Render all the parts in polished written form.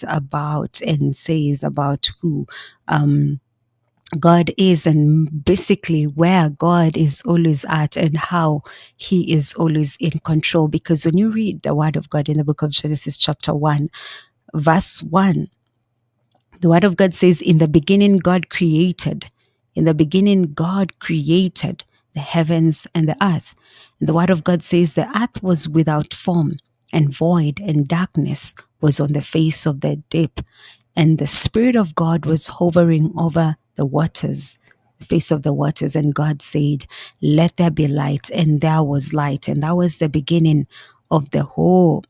about and says about who God is, and basically where God is always at and how he is always in control. Because when you read the word of God in the book of Genesis chapter 1, verse 1, the word of God says, in the beginning God created. In the beginning God created the heavens and the earth. And the word of God says the earth was without form and void, and darkness was on the face of the deep. And the Spirit of God was hovering over the waters, the face of the waters. And God said, let there be light. And there was light. And that was the beginning of the whole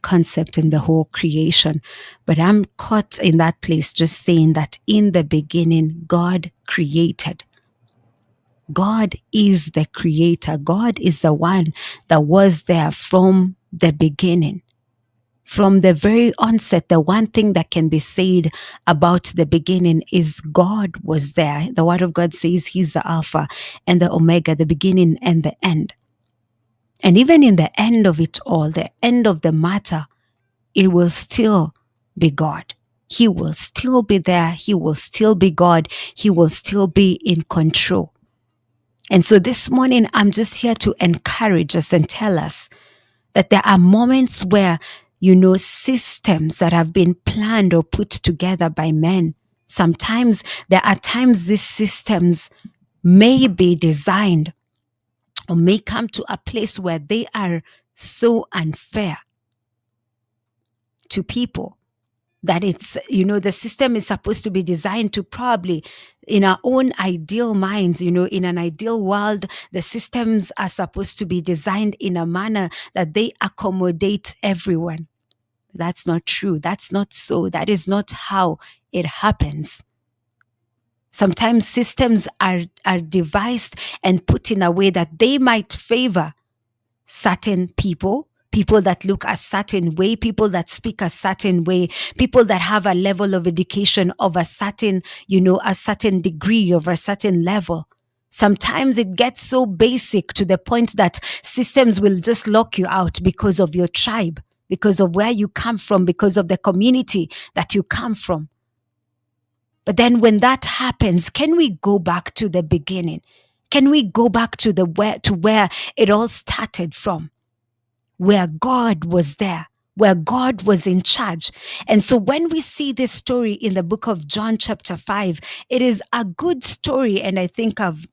concept in the whole creation. But I'm caught in that place just saying that in the beginning, God created. God is the creator. God is the one that was there from the beginning. From the very onset, the one thing that can be said about the beginning is God was there. The word of God says he's the Alpha and the Omega, the beginning and the end. And even in the end of it all, the end of the matter, it will still be God. He will still be there. He will still be God. He will still be in control. And so this morning, I'm just here to encourage us and tell us that there are moments where, systems that have been planned or put together by men, sometimes there are times these systems may be designed or may come to a place where they are so unfair to people that it's, the system is supposed to be designed to probably, in our own ideal minds, in an ideal world, the systems are supposed to be designed in a manner that they accommodate everyone. That's not true. That's not so. That is not how it happens. Sometimes systems are devised and put in a way that they might favor certain people that look a certain way, people that speak a certain way, people that have a level of education of a certain, a certain degree of a certain level. Sometimes it gets so basic to the point that systems will just lock you out because of your tribe, because of where you come from, because of the community that you come from. But then when that happens, can we go back to the beginning? Can we go back to where it all started from? Where God was there, where God was in charge. And so when we see this story in the book of John chapter 5, it is a good story. And I think I've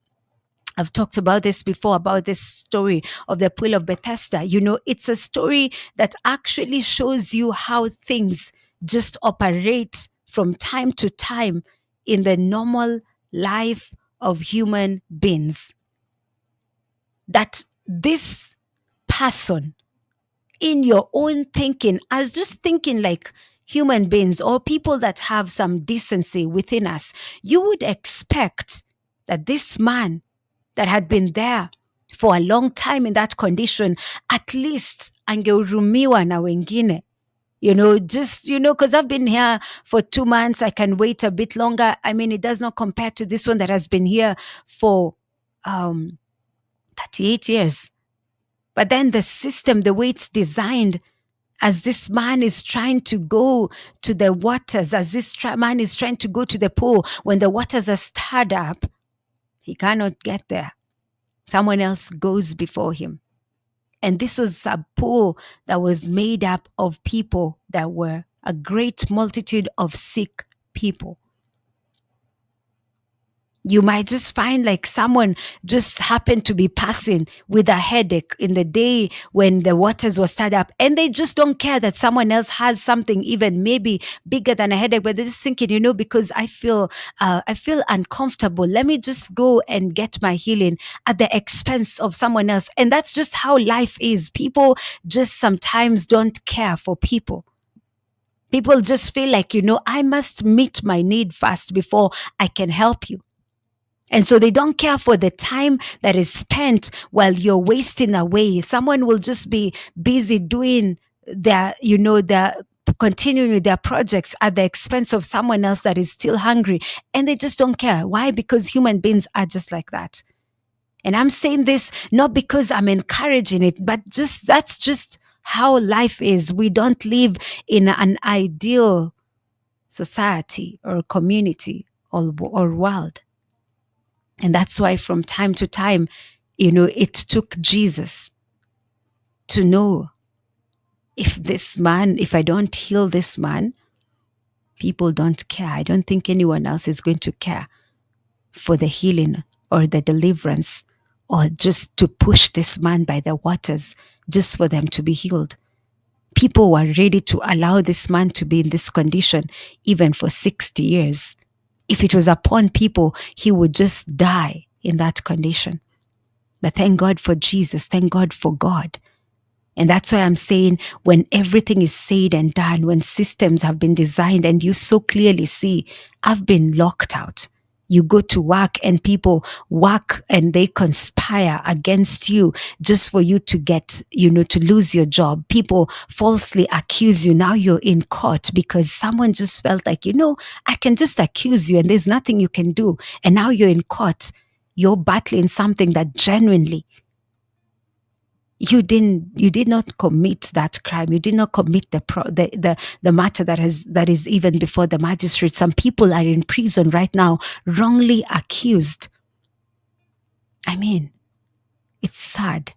talked about this before, about this story of the pool of Bethesda. It's a story that actually shows you how things just operate from time to time in the normal life of human beings. That this person, in your own thinking, as just thinking like human beings or people that have some decency within us, you would expect that this man that had been there for a long time in that condition, at least angehurumiwa na wengine. Because I've been here for 2 months, I can wait a bit longer. I mean, it does not compare to this one that has been here for 38 years. But then the system, the way it's designed, as this man is trying to go to the waters, as this man is trying to go to the pool, when the waters are stirred up, he cannot get there. Someone else goes before him. And this was a pool that was made up of people that were a great multitude of sick people. You might just find like someone just happened to be passing with a headache in the day when the waters were stirred up, and they just don't care that someone else has something even maybe bigger than a headache, but they're just thinking, because I feel uncomfortable. Let me just go and get my healing at the expense of someone else. And that's just how life is. People just sometimes don't care for people. People just feel like, I must meet my need first before I can help you. And so they don't care for the time that is spent while you're wasting away. Someone will just be busy doing their continuing with their projects at the expense of someone else that is still hungry. And they just don't care. Why? Because human beings are just like that. And I'm saying this not because I'm encouraging it, but that's just how life is. We don't live in an ideal society or community or world. And that's why from time to time, it took Jesus to know, if I don't heal this man, people don't care. I don't think anyone else is going to care for the healing or the deliverance, or just to push this man by the waters just for them to be healed. People were ready to allow this man to be in this condition even for 60 years. If it was upon people, he would just die in that condition. But thank God for Jesus. Thank God for God. And that's why I'm saying, when everything is said and done, when systems have been designed and you so clearly see, I've been locked out. You go to work and people work and they conspire against you just for you to get, to lose your job. People falsely accuse you. Now you're in court because someone just felt like, I can just accuse you and there's nothing you can do. And now you're in court. You're battling something that genuinely you did not commit that crime. You did not commit the matter that is even before the magistrate. Some people are in prison right now, wrongly accused. I mean, it's sad.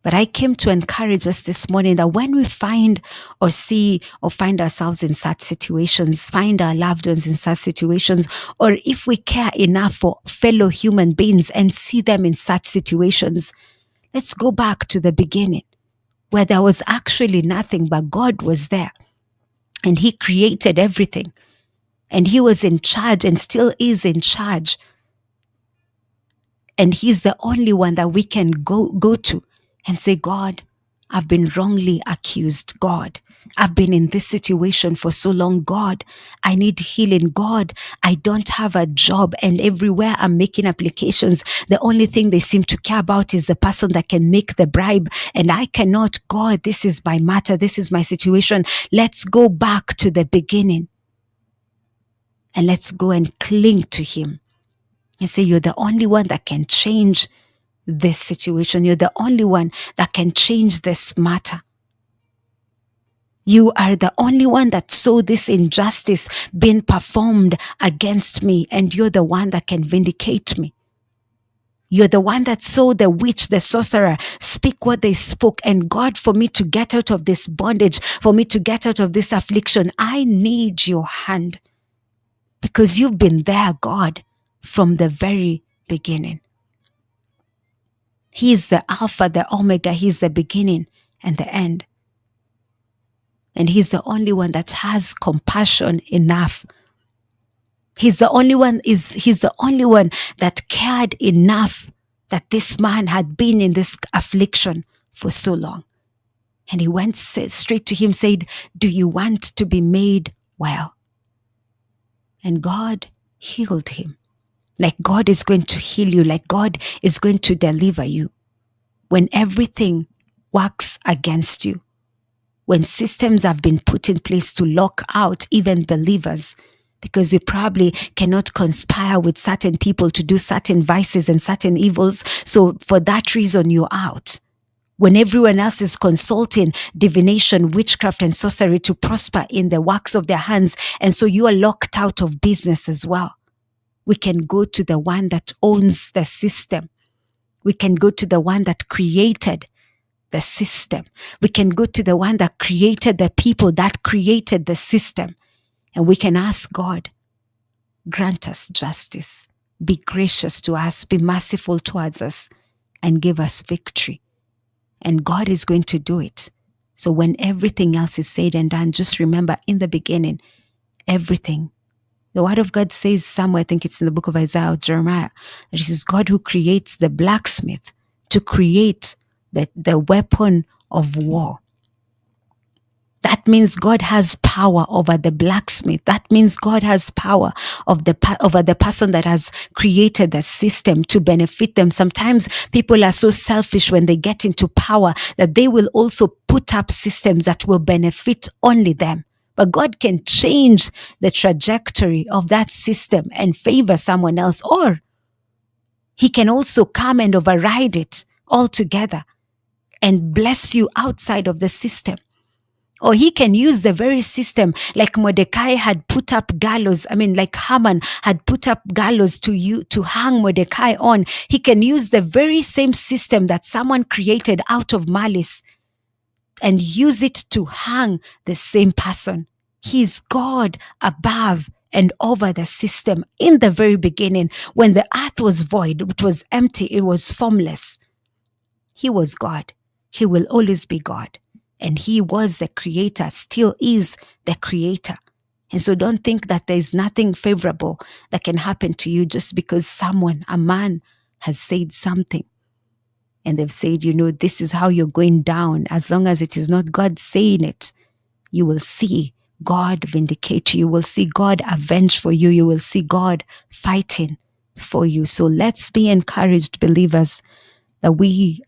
But I came to encourage us this morning that when we find or see or find ourselves in such situations, find our loved ones in such situations, or if we care enough for fellow human beings and see them in such situations, let's go back to the beginning, where there was actually nothing, but God was there. And He created everything. And He was in charge and still is in charge. And He's the only one that we can go to and say, God, I've been wrongly accused. God, I've been in this situation for so long. God, I need healing. God, I don't have a job, and everywhere I'm making applications, the only thing they seem to care about is the person that can make the bribe, and I cannot. God, this is my matter. This is my situation. Let's go back to the beginning and let's go and cling to Him and say, you're the only one that can change this situation. You're the only one that can change this matter. You are the only one that saw this injustice being performed against me, and you're the one that can vindicate me. You're the one that saw the witch, the sorcerer speak what they spoke. And God, for me to get out of this bondage, for me to get out of this affliction, I need your hand, because you've been there, God, from the very beginning. He is the Alpha, the Omega. He's the beginning and the end. And He's the only one that has compassion enough. He's the only one that cared enough that this man had been in this affliction for so long. And He went straight to him, said, do you want to be made well? And God healed him. Like God is going to heal you, like God is going to deliver you. When everything works against you, when systems have been put in place to lock out even believers, because we probably cannot conspire with certain people to do certain vices and certain evils, so for that reason you're out. When everyone else is consulting divination, witchcraft, and sorcery to prosper in the works of their hands, and so you are locked out of business as well, we can go to the one that owns the system. We can go to the one that created the system. We can go to the one that created the people, that created the system. And we can ask God, grant us justice. Be gracious to us. Be merciful towards us. And give us victory. And God is going to do it. So when everything else is said and done, just remember, in the beginning, everything. The Word of God says somewhere, I think it's in the book of Isaiah or Jeremiah, that it is God who creates the blacksmith to create the weapon of war. That means God has power over the blacksmith. That means God has power over the person that has created the system to benefit them. Sometimes people are so selfish when they get into power that they will also put up systems that will benefit only them. But God can change the trajectory of that system and favor someone else, or He can also come and override it altogether and bless you outside of the system. Or he can use the very system, like Mordecai had put up gallows. I mean, like Haman had put up gallows to hang Mordecai on. He can use the very same system that someone created out of malice and use it to hang the same person. He's God above and over the system. In the very beginning, when the earth was void, it was empty, it was formless, he was God. He will always be God. And he was the creator, still is the creator. And so don't think that there is nothing favorable that can happen to you just because someone, a man, has said something. And they've said, this is how you're going down. As long as it is not God saying it, you will see God vindicate you. You will see God avenge for you. You will see God fighting for you. So let's be encouraged, believers, that we